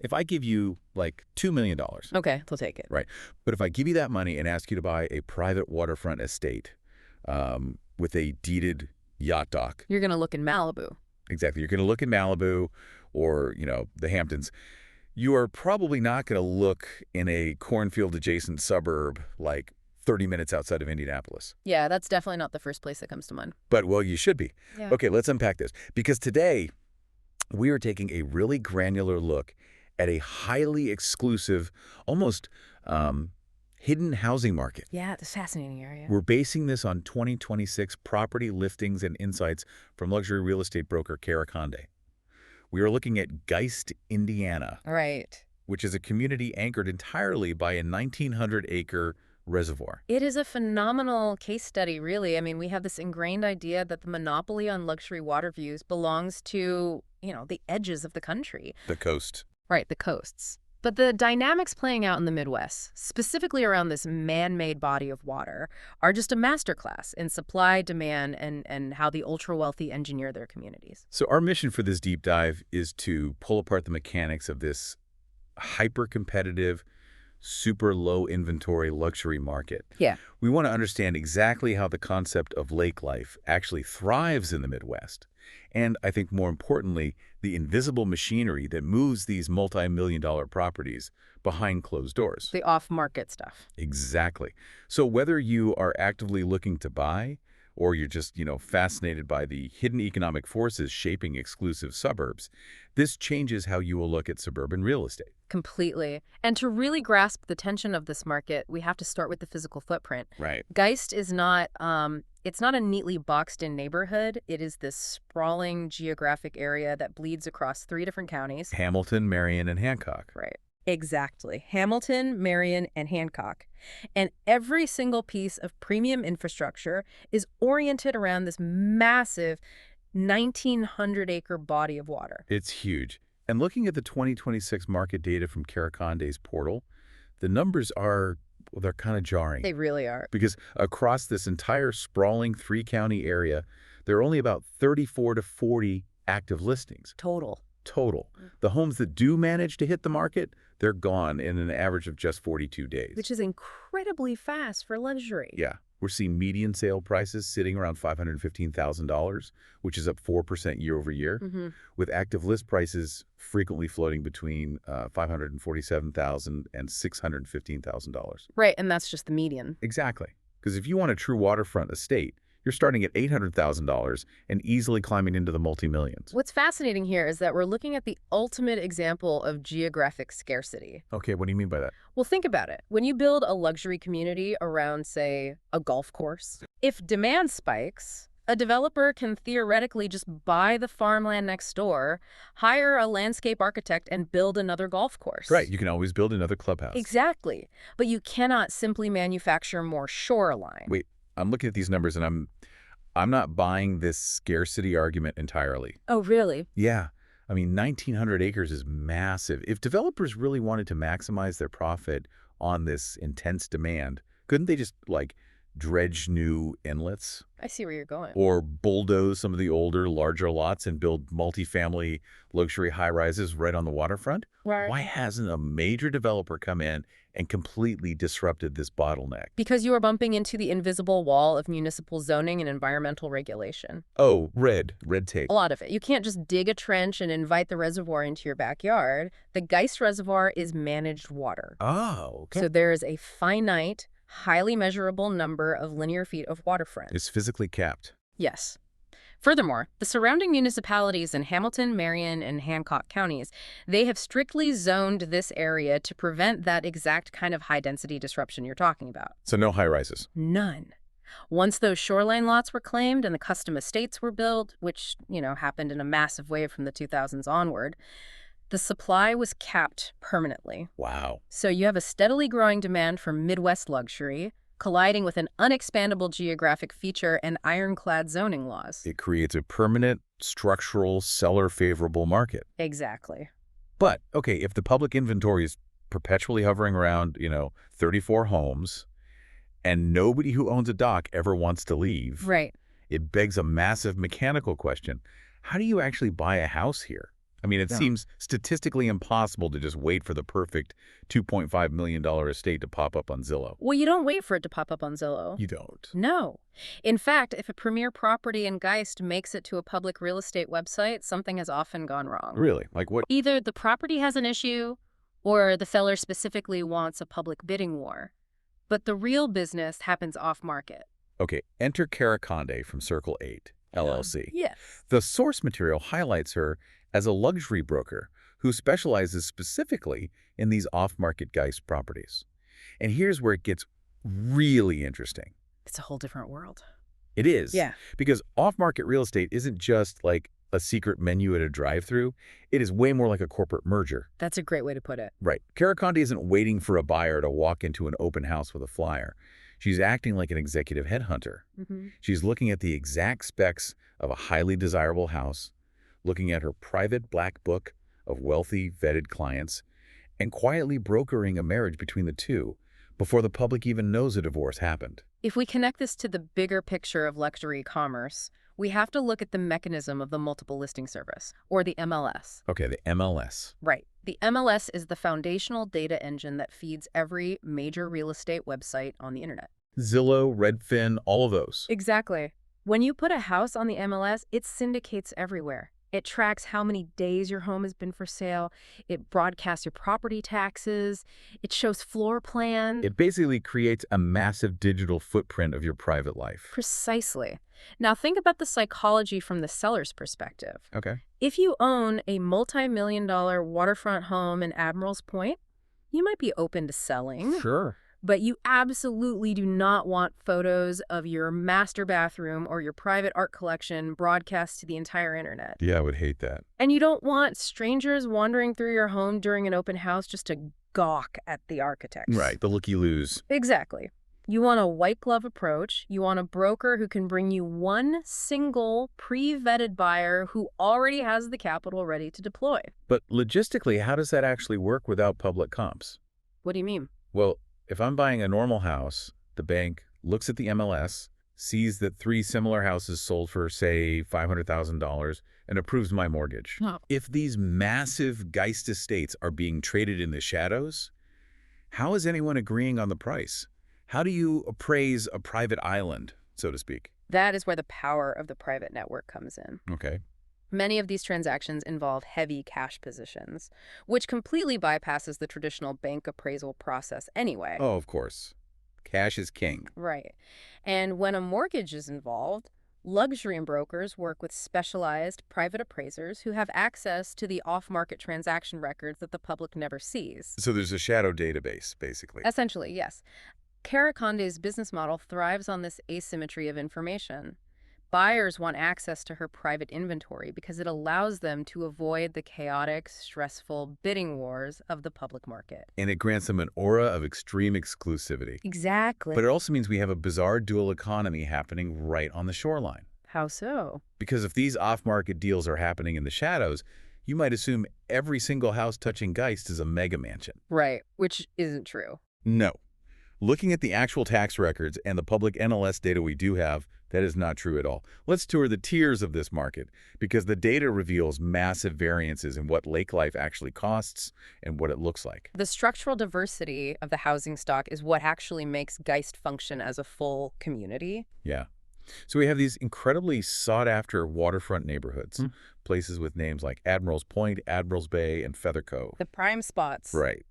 if I give you like $2 million, Okay, they'll take it. right? But if I give you that money and ask you to buy a private waterfront estate with a deeded yacht dock. You're going to look in Malibu. Exactly. You're going to look in Malibu or, the Hamptons. You are probably not going to look in a cornfield-adjacent suburb like 30 minutes outside of Indianapolis. Yeah, that's definitely not the first place that comes to mind. But, well, you should be. Yeah. Okay, let's unpack this. Because today, we are taking a really granular look at a highly exclusive, almost hidden housing market. Yeah, it's a fascinating area. We're basing this on 2026 property listings and insights from luxury real estate broker Cara. We are looking at Geist, Indiana, Right. which is a community anchored entirely by a 1,900-acre reservoir. It is a phenomenal case study, really. I mean, we have this ingrained idea that the monopoly on luxury water views belongs to, the edges of the country. The coast. Right, the coasts. But the dynamics playing out in the Midwest, specifically around this man-made body of water, are just a masterclass in supply, demand, and how the ultra-wealthy engineer their communities. So our mission for this deep dive is to pull apart the mechanics of this hyper-competitive, super low inventory luxury market. Yeah. We want to understand exactly how the concept of lake life actually thrives in the Midwest. And I think more importantly, the invisible machinery that moves these multi-million-dollar properties behind closed doors. The off-market stuff. Exactly. So whether you are actively looking to buy or you're just, fascinated by the hidden economic forces shaping exclusive suburbs, this changes how you will look at suburban real estate. Completely. And to really grasp the tension of this market, we have to start with the physical footprint. Right. Geist is not, it's not a neatly boxed-in neighborhood. It is this sprawling geographic area that bleeds across 3 different counties. Hamilton, Marion, and Hancock. Right. Exactly. Hamilton, Marion, and Hancock. And every single piece of premium infrastructure is oriented around this massive 1,900-acre body of water. It's huge. And looking at the 2026 market data from Caraconde's portal, the numbers are, well, they're kind of jarring. They really are. Because across this entire sprawling 3-county area, there are only about 34 to 40 active listings. Total. The homes that do manage to hit the market, they're gone in an average of just 42 days. Which is incredibly fast for luxury. Yeah. We're seeing median sale prices sitting around $515,000, which is up 4% year over year, with active list prices frequently floating between $547,000 and $615,000. Right, and that's just the median. Exactly. Because if you want a true waterfront estate, you're starting at $800,000 and easily climbing into the multi-millions. What's fascinating here is that we're looking at the ultimate example of geographic scarcity. Okay, what do you mean by that? Well, think about it. When you build a luxury community around, say, a golf course, if demand spikes, a developer can theoretically just buy the farmland next door, hire a landscape architect, and build another golf course. Right, you can always build another clubhouse. Exactly. But you cannot simply manufacture more shoreline. Wait, I'm looking at these numbers and I'm not buying this scarcity argument entirely. Oh, really? Yeah. I mean, 1,900 acres is massive. If developers really wanted to maximize their profit on this intense demand, couldn't they just, dredge new inlets? I see where you're going. Or bulldoze some of the older, larger lots and build multifamily luxury high-rises right on the waterfront? Right. Why hasn't a major developer come in and completely disrupted this bottleneck? Because you are bumping into the invisible wall of municipal zoning and environmental regulation. Oh, red tape. A lot of it. You can't just dig a trench and invite the reservoir into your backyard. The Geist Reservoir is managed water. Oh, okay. So there is a finite, highly measurable number of linear feet of waterfront. It's physically capped. Yes. Furthermore, the surrounding municipalities in Hamilton, Marion, and Hancock counties, they have strictly zoned this area to prevent that exact kind of high-density disruption you're talking about. So no high-rises? None. Once those shoreline lots were claimed and the custom estates were built, which, happened in a massive wave from the 2000s onward, the supply was capped permanently. Wow. So you have a steadily growing demand for Midwest luxury, colliding with an unexpandable geographic feature and ironclad zoning laws. It creates a permanent, structural, seller-favorable market. Exactly. But, okay, if the public inventory is perpetually hovering around, 34 homes, and nobody who owns a dock ever wants to leave, Right. It begs a massive mechanical question. How do you actually buy a house here? I mean, it Yeah. seems statistically impossible to just wait for the perfect $2.5 million estate to pop up on Zillow. Well, you don't wait for it to pop up on Zillow. You don't. No. In fact, if a premier property in Geist makes it to a public real estate website, something has often gone wrong. Really? Like what? Either the property has an issue, or the seller specifically wants a public bidding war. But the real business happens off-market. Okay, enter Cara from Circle 8, LLC. Yes. The source material highlights her as a luxury broker who specializes specifically in these off-market Geist properties. And here's where it gets really interesting. It's a whole different world. It is. Yeah. Because off-market real estate isn't just like a secret menu at a drive-thru. It is way more like a corporate merger. That's a great way to put it. Right. Cara isn't waiting for a buyer to walk into an open house with a flyer. She's acting like an executive headhunter. She's looking at the exact specs of a highly desirable house, looking at her private black book of wealthy, vetted clients, and quietly brokering a marriage between the two before the public even knows a divorce happened. If we connect this to the bigger picture of luxury commerce, we have to look at the mechanism of the multiple listing service, or the MLS. Okay, the MLS. Right. The MLS is the foundational data engine that feeds every major real estate website on the internet. Zillow, Redfin, all of those. Exactly. When you put a house on the MLS, it syndicates everywhere. It tracks how many days your home has been for sale. It broadcasts your property taxes. It shows floor plans. It basically creates a massive digital footprint of your private life. Precisely. Now think about the psychology from the seller's perspective. Okay. If you own a multi-million-dollar waterfront home in Admiral's Point, you might be open to selling. Sure. But you absolutely do not want photos of your master bathroom or your private art collection broadcast to the entire internet. Yeah, I would hate that. And you don't want strangers wandering through your home during an open house just to gawk at the architects. Right, the looky-loos. Exactly. You want a white glove approach. You want a broker who can bring you one single pre-vetted buyer who already has the capital ready to deploy. But logistically, how does that actually work without public comps? What do you mean? Well, if I'm buying a normal house, the bank looks at the MLS, sees that 3 similar houses sold for, say, $500,000, and approves my mortgage. Oh. If these massive Geist estates are being traded in the shadows, how is anyone agreeing on the price? How do you appraise a private island, so to speak? That is where the power of the private network comes in. Okay. Many of these transactions involve heavy cash positions, which completely bypasses the traditional bank appraisal process anyway. Oh, of course. Cash is king. Right. And when a mortgage is involved, luxury brokers work with specialized private appraisers who have access to the off-market transaction records that the public never sees. So there's a shadow database, basically. Essentially, yes. Cara business model thrives on this asymmetry of information. Buyers want access to her private inventory because it allows them to avoid the chaotic, stressful bidding wars of the public market. And it grants them an aura of extreme exclusivity. Exactly. But it also means we have a bizarre dual economy happening right on the shoreline. How so? Because if these off-market deals are happening in the shadows, you might assume every single house touching Geist is a mega mansion. Right, which isn't true. No. Looking at the actual tax records and the public NLS data we do have, that is not true at all. Let's tour the tiers of this market, because the data reveals massive variances in what lake life actually costs and what it looks like. The structural diversity of the housing stock is what actually makes Geist function as a full community. Yeah. So we have these incredibly sought-after waterfront neighborhoods, places with names like Admiral's Point, Admiral's Bay, and Feather Cove. The prime spots. Right.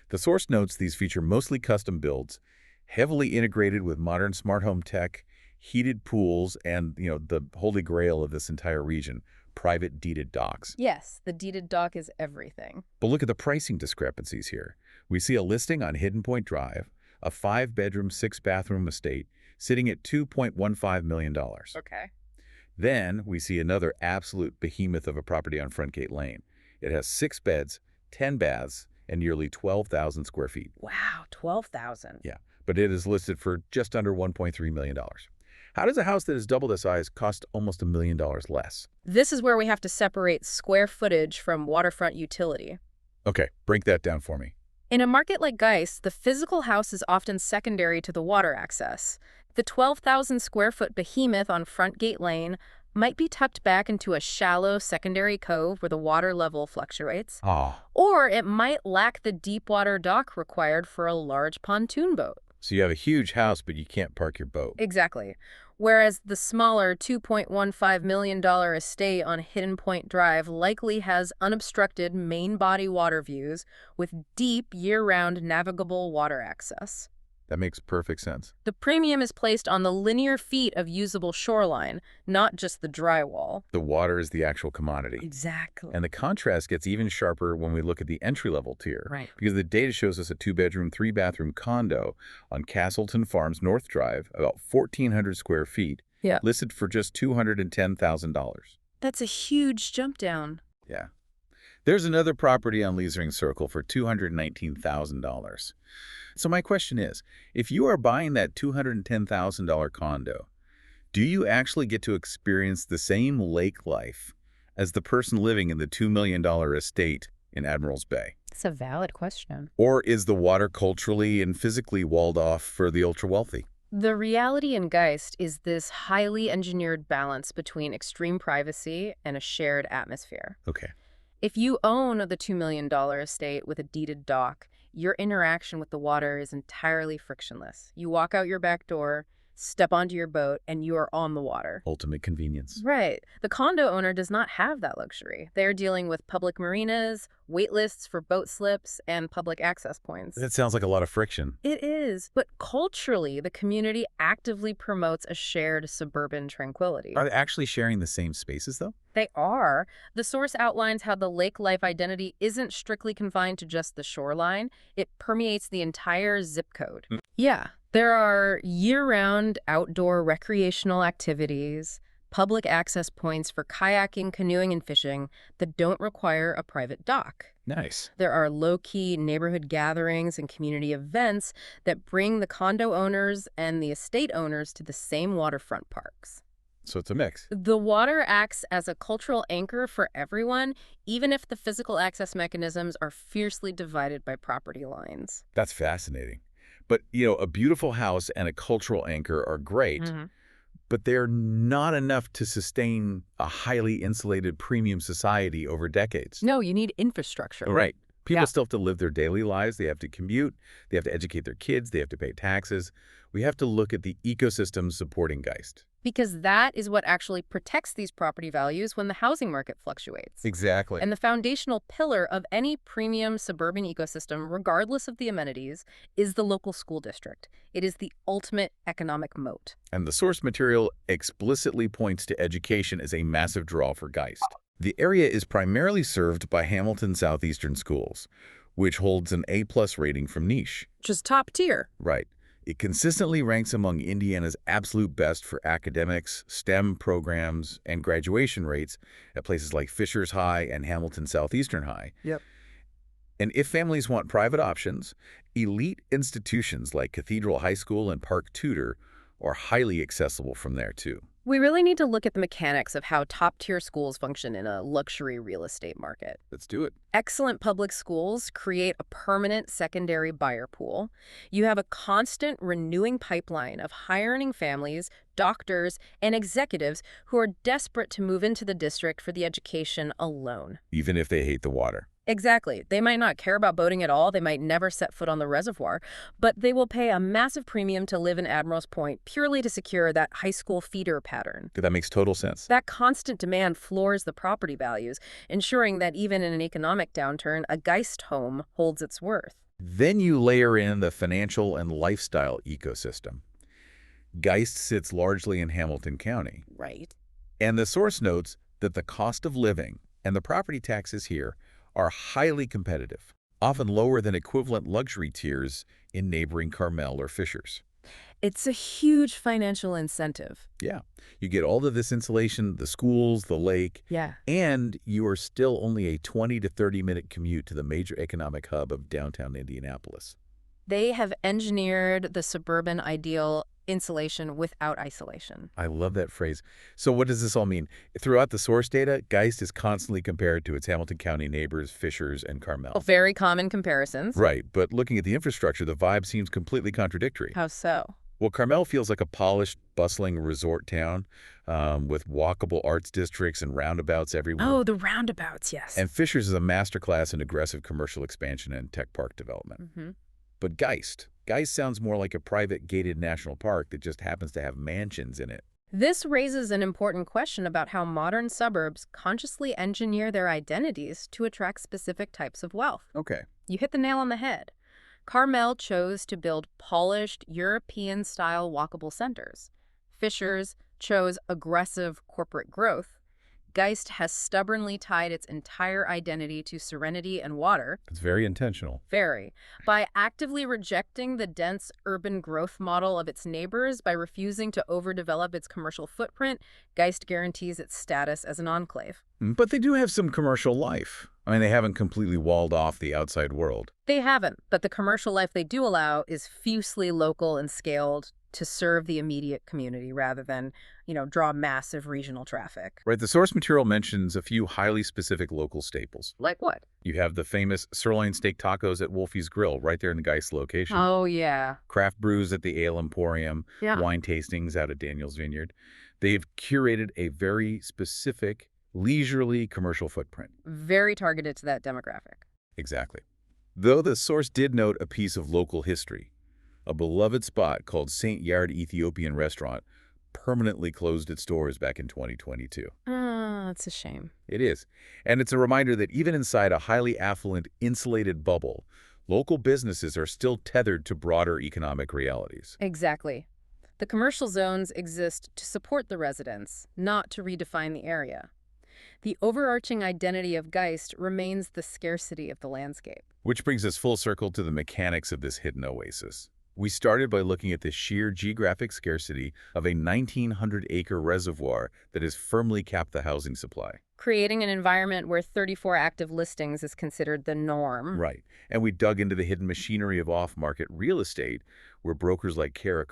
The source notes these feature mostly custom builds, heavily integrated with modern smart home tech, heated pools, and, the holy grail of this entire region, private deeded docks. Yes, the deeded dock is everything. But look at the pricing discrepancies here. We see a listing on Hidden Point Drive, a 5-bedroom, 6-bathroom estate, sitting at $2.15 million. Okay. Then we see another absolute behemoth of a property on Frontgate Lane. It has 6 beds, 10 baths, and nearly 12,000 square feet. Wow, 12,000. Yeah, but it is listed for just under $1.3 million. How does a house that is double the size cost almost $1 million less? This is where we have to separate square footage from waterfront utility. Okay, break that down for me. In a market like Geist, the physical house is often secondary to the water access. The 12,000 square foot behemoth on Frontgate Lane might be tucked back into a shallow secondary cove where the water level fluctuates. Ah, Or it might lack the deep water dock required for a large pontoon boat. so you have a huge house, but you can't park your boat. Exactly. Whereas the smaller $2.15 million estate on Hidden Point Drive likely has unobstructed main body water views with deep year-round navigable water access. That makes perfect sense. The premium is placed on the linear feet of usable shoreline, not just the drywall. The water is the actual commodity. Exactly. And the contrast gets even sharper when we look at the entry-level tier. Right. Because the data shows us a 2-bedroom, 3-bathroom condo on Castleton Farms North Drive, about 1,400 square feet, Yeah. listed for just $210,000. That's a huge jump down. Yeah. There's another property on Leasering Circle for $219,000. So my question is, if you are buying that $210,000 condo, do you actually get to experience the same lake life as the person living in the $2 million estate in Admirals Bay? It's a valid question. Or is the water culturally and physically walled off for the ultra-wealthy? The reality in Geist is this highly engineered balance between extreme privacy and a shared atmosphere. Okay. If you own the $2 million estate with a deeded dock, your interaction with the water is entirely frictionless. You walk out your back door, step onto your boat, and you are on the water. Ultimate convenience. Right. The condo owner does not have that luxury. They're dealing with public marinas, wait lists for boat slips, and public access points. That sounds like a lot of friction. It is, but culturally, the community actively promotes a shared suburban tranquility. Are they actually sharing the same spaces, though? They are. The source outlines how the lake life identity isn't strictly confined to just the shoreline. It permeates the entire zip code. Yeah. There are year-round outdoor recreational activities, public access points for kayaking, canoeing, and fishing that don't require a private dock. Nice. There are low-key neighborhood gatherings and community events that bring the condo owners and the estate owners to the same waterfront parks. So it's a mix. The water acts as a cultural anchor for everyone, even if the physical access mechanisms are fiercely divided by property lines. That's fascinating. But, a beautiful house and a cultural anchor are great, but they're not enough to sustain a highly insulated premium society over decades. No, you need infrastructure. Right. People Yeah. still have to live their daily lives. They have to commute. They have to educate their kids. They have to pay taxes. We have to look at the ecosystem supporting Geist. Because that is what actually protects these property values when the housing market fluctuates. Exactly. And the foundational pillar of any premium suburban ecosystem, regardless of the amenities, is the local school district. It is the ultimate economic moat. And the source material explicitly points to education as a massive draw for Geist. The area is primarily served by Hamilton Southeastern schools, which holds an A+ rating from Niche. Just top tier. Right. It consistently ranks among Indiana's absolute best for academics, STEM programs, and graduation rates at places like Fishers High and Hamilton Southeastern High. Yep. And if families want private options, elite institutions like Cathedral High School and Park Tudor are highly accessible from there, too. We really need to look at the mechanics of how top-tier schools function in a luxury real estate market. Let's do it. Excellent public schools create a permanent secondary buyer pool. You have a constant renewing pipeline of high-earning families, doctors, and executives who are desperate to move into the district for the education alone. Even if they hate the water. Exactly. They might not care about boating at all. They might never set foot on the reservoir, but they will pay a massive premium to live in Admirals Point purely to secure that high school feeder pattern. That makes total sense. That constant demand floors the property values, ensuring that even in an economic downturn, a Geist home holds its worth. Then you layer in the financial and lifestyle ecosystem. Geist sits largely in Hamilton County. Right. And the source notes that the cost of living and the property taxes here are highly competitive, often lower than equivalent luxury tiers in neighboring Carmel or Fishers. It's a huge financial incentive. Yeah, you get all of this insulation, the schools, the lake, Yeah. and you are still only a 20 to 30-minute commute to the major economic hub of downtown Indianapolis. They have engineered the suburban ideal insulation without isolation. I love that phrase. So what does this all mean? Throughout the source data, Geist is constantly compared to its Hamilton County neighbors, Fishers and Carmel. Very common comparisons. Right, but looking at the infrastructure, the vibe seems completely contradictory. How so? Well, Carmel feels like a polished, bustling resort town with walkable arts districts and roundabouts everywhere. Oh, the roundabouts, yes. And Fishers is a masterclass in aggressive commercial expansion and tech park development. Hmm. But Geist sounds more like a private gated national park that just happens to have mansions in it. This raises an important question about how modern suburbs consciously engineer their identities to attract specific types of wealth. Okay. You hit the nail on the head. Carmel chose to build polished, European-style walkable centers. Fishers chose aggressive corporate growth. Geist has stubbornly tied its entire identity to serenity and water. It's very intentional. Very. By actively rejecting the dense urban growth model of its neighbors, by refusing to overdevelop its commercial footprint, Geist guarantees its status as an enclave. But they do have some commercial life. I mean, they haven't completely walled off the outside world. They haven't, but the commercial life they do allow is fiercely local and scaled to serve the immediate community rather than, draw massive regional traffic. Right, the source material mentions a few highly specific local staples. Like what? You have the famous sirloin steak tacos at Wolfie's Grill, right there in the Geist location. Oh, yeah. Craft brews at the Ale Emporium, Yeah. wine tastings out at Daniel's Vineyard. They've curated a very specific, leisurely commercial footprint. Very targeted to that demographic. Exactly. Though the source did note a piece of local history, a beloved spot called St. Yard Ethiopian Restaurant permanently closed its doors back in 2022. That's a shame. It is. And it's a reminder that even inside a highly affluent, insulated bubble, local businesses are still tethered to broader economic realities. Exactly. The commercial zones exist to support the residents, not to redefine the area. The overarching identity of Geist remains the scarcity of the landscape. Which brings us full circle to the mechanics of this hidden oasis. We started by looking at the sheer geographic scarcity of a 1,900-acre reservoir that has firmly capped the housing supply. Creating an environment where 34 active listings is considered the norm. Right. And we dug into the hidden machinery of off-market real estate, where brokers like Cara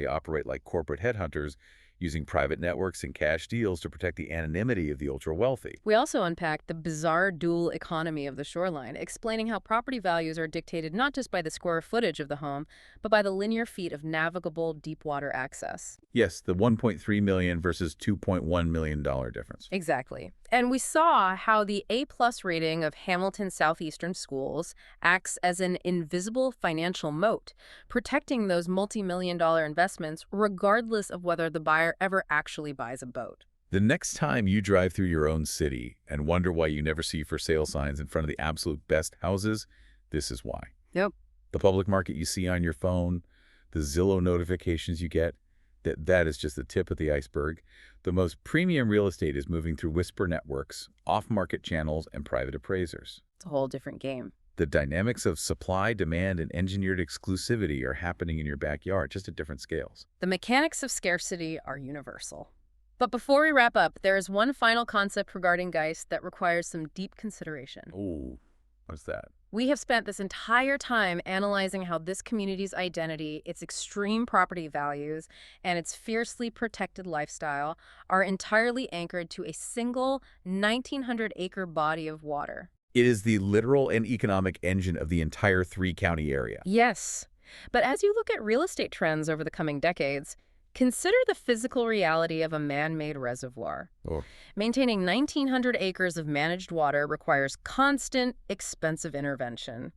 operate like corporate headhunters, using private networks and cash deals to protect the anonymity of the ultra-wealthy. We also unpacked the bizarre dual economy of the shoreline, explaining how property values are dictated not just by the square footage of the home, but by the linear feet of navigable deep-water access. Yes, the $1.3 million versus $2.1 million difference. Exactly. And we saw how the A-plus rating of Hamilton Southeastern schools acts as an invisible financial moat, protecting those multi-million-dollar investments regardless of whether the buyer ever actually buys a boat. The next time you drive through your own city and wonder why you never see for sale signs in front of the absolute best houses, this is why. Yep. The public market you see on your phone, the Zillow notifications you get, that is just the tip of the iceberg. The most premium real estate is moving through whisper networks, off-market channels, and private appraisers. It's a whole different game. The dynamics of supply, demand, and engineered exclusivity are happening in your backyard, just at different scales. The mechanics of scarcity are universal. But before we wrap up, there is one final concept regarding Geist that requires some deep consideration. Ooh, what's that? We have spent this entire time analyzing how this community's identity, its extreme property values, and its fiercely protected lifestyle are entirely anchored to a single 1,900-acre body of water. It is the literal and economic engine of the entire three-county area. Yes. But as you look at real estate trends over the coming decades, consider the physical reality of a man-made reservoir. Oh. Maintaining 1,900 acres of managed water requires constant, expensive intervention.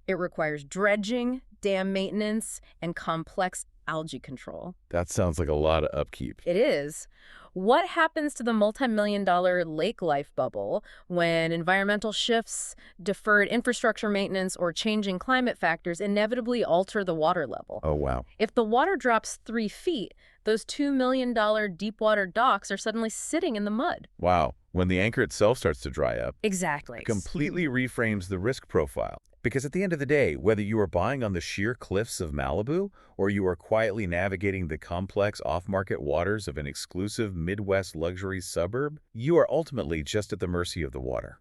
It requires dredging, dam maintenance, and complex algae control. That sounds like a lot of upkeep. It is. What happens to the multi-million-dollar lake life bubble when environmental shifts, deferred infrastructure maintenance, or changing climate factors inevitably alter the water level? Oh, wow. If the water drops 3 feet, those $2 million deep-water docks are suddenly sitting in the mud. Wow. When the anchor itself starts to dry up, Exactly. it completely reframes the risk profile. Because at the end of the day, whether you are buying on the sheer cliffs of Malibu or you are quietly navigating the complex off-market waters of an exclusive Midwest luxury suburb, you are ultimately just at the mercy of the water.